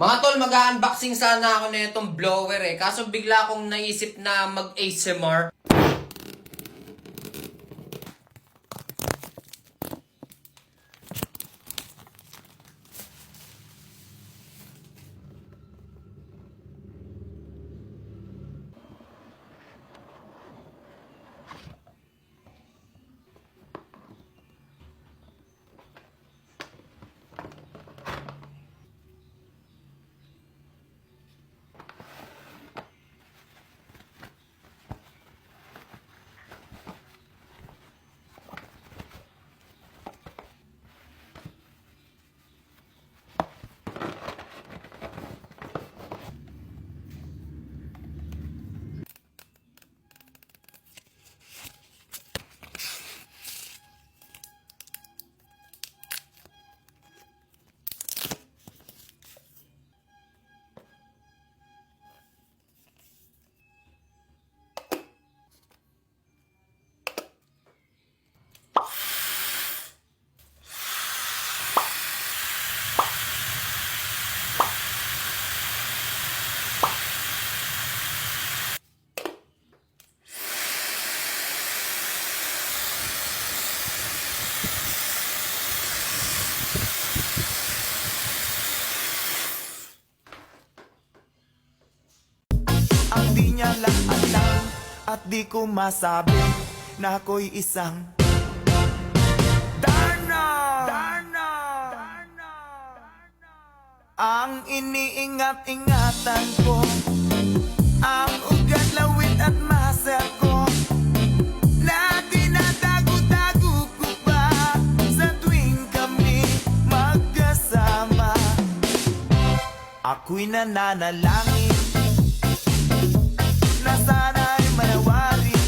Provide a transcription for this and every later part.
Mga tol, mag-unboxing sana ako na itong blower kaso bigla akong naisip na mag-ASMR. Ang di niya lang alam at di ko masabi na ako'y isang Darna! Darna! Darna! Ang iniingat-ingatan ko, ang ugat, lawit at muscle ko, na tinatago-tago ko pa sa tuwing kami magkasama. Ako'y nananalangin na sana'y manawari,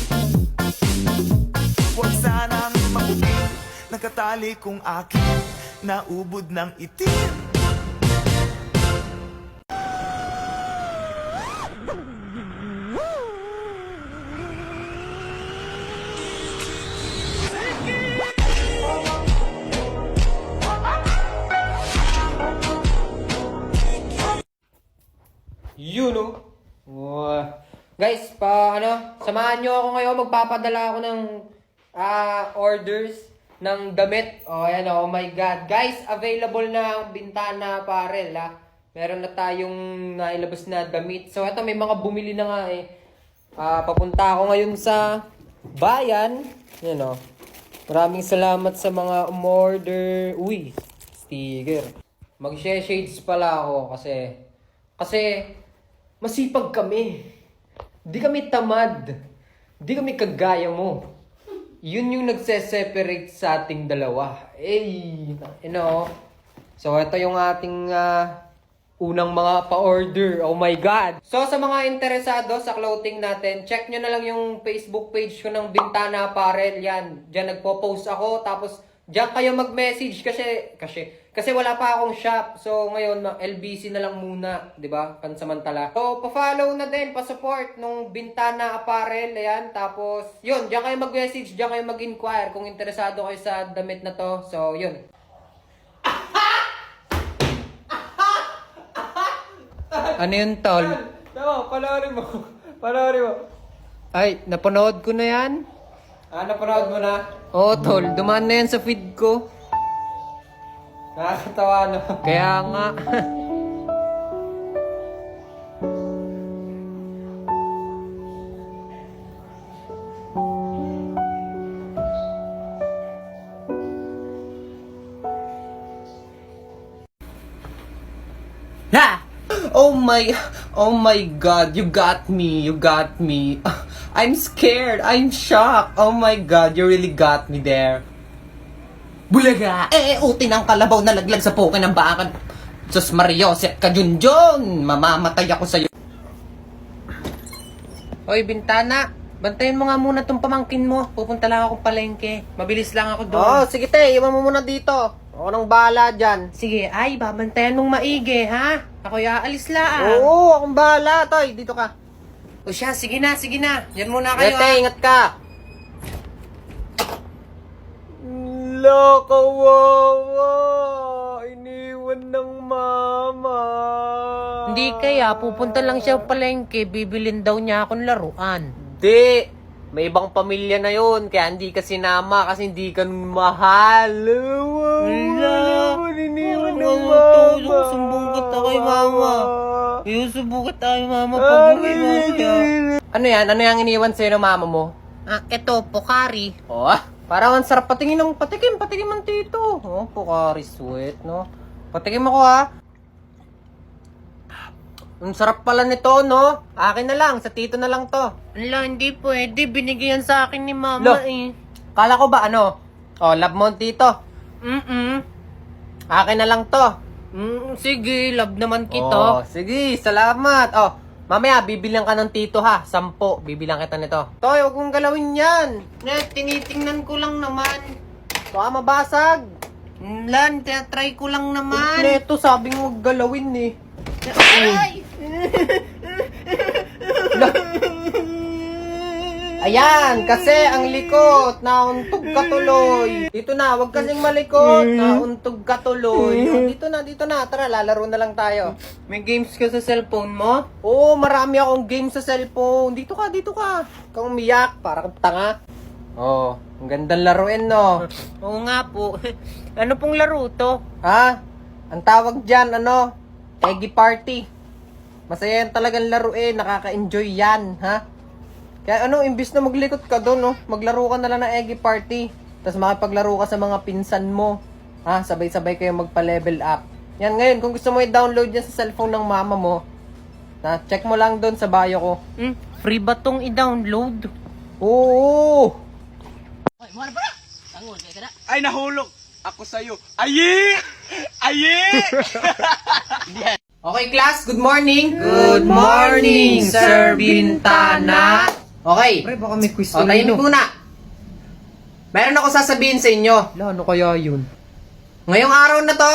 huwag sanang mabugin nakatali kong aking naubod ng itim. Guys, samahan nyo ako ngayon. Magpapadala ako ng orders ng damit. Ayan, oh my God. Guys, available na ang Bintana Apparel, Meron na tayong nailabas na damit. So, ito, may mga bumili na nga papunta ako ngayon sa bayan. Yan, Maraming salamat sa mga umorder. Uy, sticker. Mag-shades pala ako kasi masipag kami. Di kami tamad. Di kami kagaya mo. Yun yung nagse-separate sa ating dalawa. So, ito yung ating unang mga pa-order. Oh my God! So, sa mga interesado sa clothing natin, check nyo na lang yung Facebook page ko ng Bintana Apparel. Yan. Diyan nagpo-post ako. Tapos, diyan kayo mag-message kasi wala pa akong shop. So, ngayon, LBC na lang muna. Diba? Pansamantala. So, pa-follow na din, pa-support nung Bintana Apparel. Ayan. Tapos, yun. Diyan kayo mag-message. Diyan kayo mag-inquire kung interesado kayo sa damit na to. So, yun. Ano yun, tol? Tama, panoorin mo. Panoorin mo. Ay, napanood ko na yan. Napanood mo na? Oo, tol. Dumaan na yan sa feed ko. Nakakatawa, no? Kaya nga. Oh my God, you got me. I'm scared, I'm shocked. Oh my God, you really got me there. Bulaga! Uti ng kalabaw na laglag sa pukin ng bakan. Sus Mariosep ka, Junjun! Mamamatay ako sa'yo. Hoy, Bintana. Bantayan mo nga muna tong pamangkin mo. Pupunta lang akong palengke. Mabilis lang ako doon. Sige te, iwan mo muna dito. Ako nang bahala dyan. Sige, ay, babantayan mong maigi, ha? Ako'y aalis lang. Oo, akong bahala, Toy. Dito ka. O siya, sige na. Diyan muna kayo, Te, ingat ka. Kawawa. Iniwan ng mama. Hindi kaya, pupunta lang siya palengke, bibilin daw niya akong laruan. Di. May ibang pamilya na yun. Kaya hindi ka sinama kasi hindi ka mahal. Sumbong kita kay mama. Sumbong kita kay mama pag uwi mo siya. Ano yan? Ano yung iniwan sa'yo ng mama mo? Eto, pokari. Oh, parang ang sarap patingin ng patikim man tito. Oh, Pocari Sweat, no? Patikim ako ha. Ang sarap pala nito, no? Akin na lang, sa tito na lang to. Ala, hindi pwede. Binigyan sa akin ni mama Lo, eh. kala ko ba ano? Oh, love mo ang tito. Akin na lang to. Sige, love naman kita. Oh, sige, salamat. Oh, mamaya, bibilang ka ng tito ha. 10, bibilang kita nito. Toy, huwag mong galawin yan. Tinitingnan ko lang naman. Baka mabasag. Lan, try ko lang naman. Neto, sabing huwag galawin eh. Ay! Ayan, kasi ang likot, nauntog ka tuloy. Dito na, wag kasing malikot, nauntog ka tuloy. Oh, dito na, tara, lalaro na lang tayo. May games ka sa cellphone mo? Oo, marami akong game sa cellphone. Dito ka. Kang umiyak, para kang tanga. Oh, ang gandang laruin, no? Oo nga po. Ano pong laro to? Ha? Ang tawag dyan, ano? Eggy Party. Masaya yan talagang laruin, nakaka-enjoy yan, ha? Kaya ano, imbis na maglikot ka doon, no? Maglaro ka na lang ng Eggy Party. Tapos makipaglaro ka sa mga pinsan mo. Ha? Sabay-sabay kayo magpa-level up. Yan, ngayon, kung gusto mo i-download yan sa cellphone ng mama mo, check mo lang doon sa bio ko. Free ba tong i-download? Oo! Ay, nahulog ako sa'yo. Ayi! Ayi! Okay, class, good morning! Good morning, Sir Bintana! Okay. Pre, baka may quiz O, tahimik muna. Meron ako sasabihin sa inyo. Ano kaya yun? Ngayong araw na to,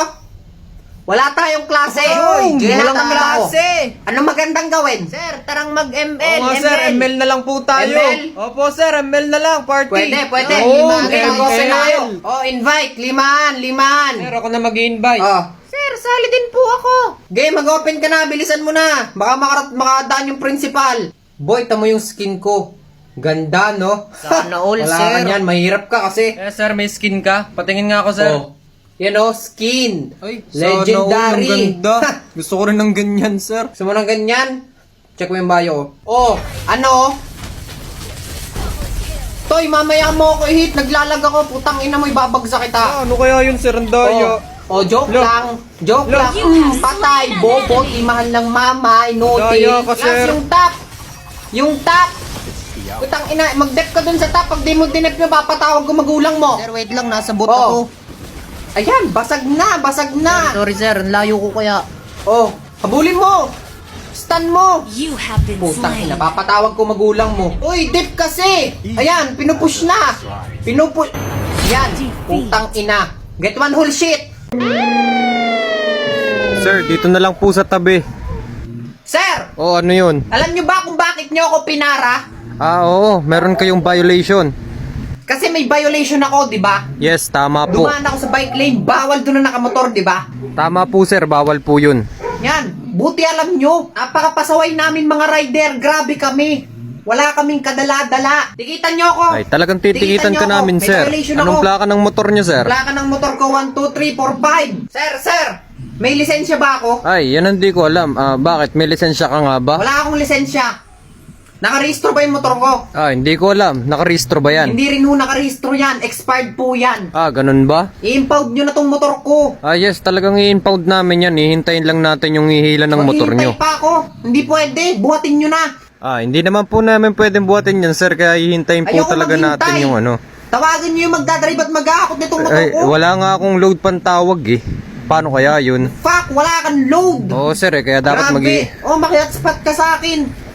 wala tayong klase. Hoy, walang klase. Ano magandang gawin? Sir, tarang mag-ML. Oo nga, sir, ML na lang po tayo. ML? Opo, sir, ML na lang, party. Pwede. Oo, Limahan tayo ML. tayo. Oh, invite. Limahan. Sir, ako na mag-invite. Oh. Sir, sali din po ako. Game, mag-open ka na. Bilisan mo na. Baka makadaan yung principal. Boy, tamo yung skin ko. Ganda, no? Sana all, Wala sir. ka niyan. Mahirap ka kasi. Sir, may skin ka? Patingin nga ako, sir. Oh. Yan o, skin. Ay, Legendary. Sana all, ang ganda. Gusto ko rin ng ganyan, sir. Gusto mo ng ganyan? Check mo yung bio ko. Oh, ano? Toy, mamaya mo ako i-hit. Naglalag ako. Putang ina mo, ibabagsak kita. Ano kaya yun, sir? Ang dayo. Oh, joke Lo. lang. Joke Lo. lang. Patay, bobo, imahan ng mama, inutil. Daya ka, sir. Yung top. Yung top. Putang ina, mag-dep ka dun sa top. Pag di mo dinep nyo, papatawag ko magulang mo. Sir, wait lang, nasa bot Oh. ako. Ayan, basag na. Sorry sir, ang layo ko kaya. Oh, habulin mo. Stun mo. You have been Putang slain. ina, papatawag ko magulang mo. Uy, dip kasi. Ayan, pinupush na. Pinupush. Ayan, putang ina. Get one whole shit. Sir, dito na lang po sa tabi. Sir, Oh, ano yun? alam nyo ba kung bakit nyo ako pinara? Oo, meron kayong violation. Kasi may violation ako, di ba? Yes, tama po. Dumaan ako sa bike lane, bawal doon na nakamotor, di ba? Tama po, sir, bawal po yun. Yan, buti alam nyo. Napakapasaway namin mga rider, grabe kami. Wala kaming kadala-dala. Tikitan nyo ako. Ay, talagang titikitan nyo ka ako. namin, May sir. violation Anong ako. plaka ng motor nyo, sir? Plaka ng motor ko 1, 2, 3, 4, 5. Sir, may lisensya ba ako? Ay, yan hindi ko alam. Bakit? May lisensya ka nga ba? Wala akong lisensya. Nakarehistro ba yung motor ko? Hindi ko alam. Nakarehistro ba yan? Hindi rin ho nakarehistro yan. Expired po yan. Ganun ba? I-impound nyo na tong motor ko. Yes, talagang i-impound namin yan. Hihintayin lang natin yung ihila ng motor nyo. Maghihintay pa ako. Hindi pwede. Buhatin nyo na. Hindi naman po namin pwedeng buhatin yan, sir. Kaya hihintayin po Ayoko talaga maghintay. natin yung ano. Tawagan nyo yung magdadrive at mag-aakot nitong motor Ay, ko. wala nga akong load pantawag eh. Paano kaya yun? Fuck, wala kang load. Oo, sir, kaya dapat Grabe. Maki-hotspot ka sa akin.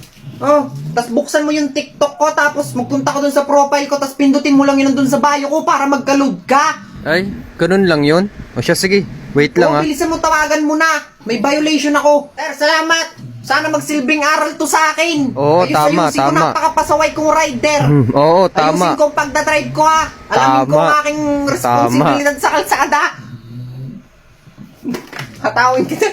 Tas buksan mo yung TikTok ko, tapos magpunta ka dun sa profile ko, tas pindutin mo lang yun dun sa bio ko para magka-load ka. Ay, ganun lang yun? O siya, sige. Wait lang Bilisan mo, tawagan mo na. May violation ako. Sir, salamat. Sana magsilbing aral to sa akin. Oo, tama, Ayusin ko, tama. napakapasaway kong rider. Oo, Ayusin tama. ko ang pagdadrive ko ha. Alamin ko Tama. ang aking responsibilidad sa kalsada. Hatawin kita.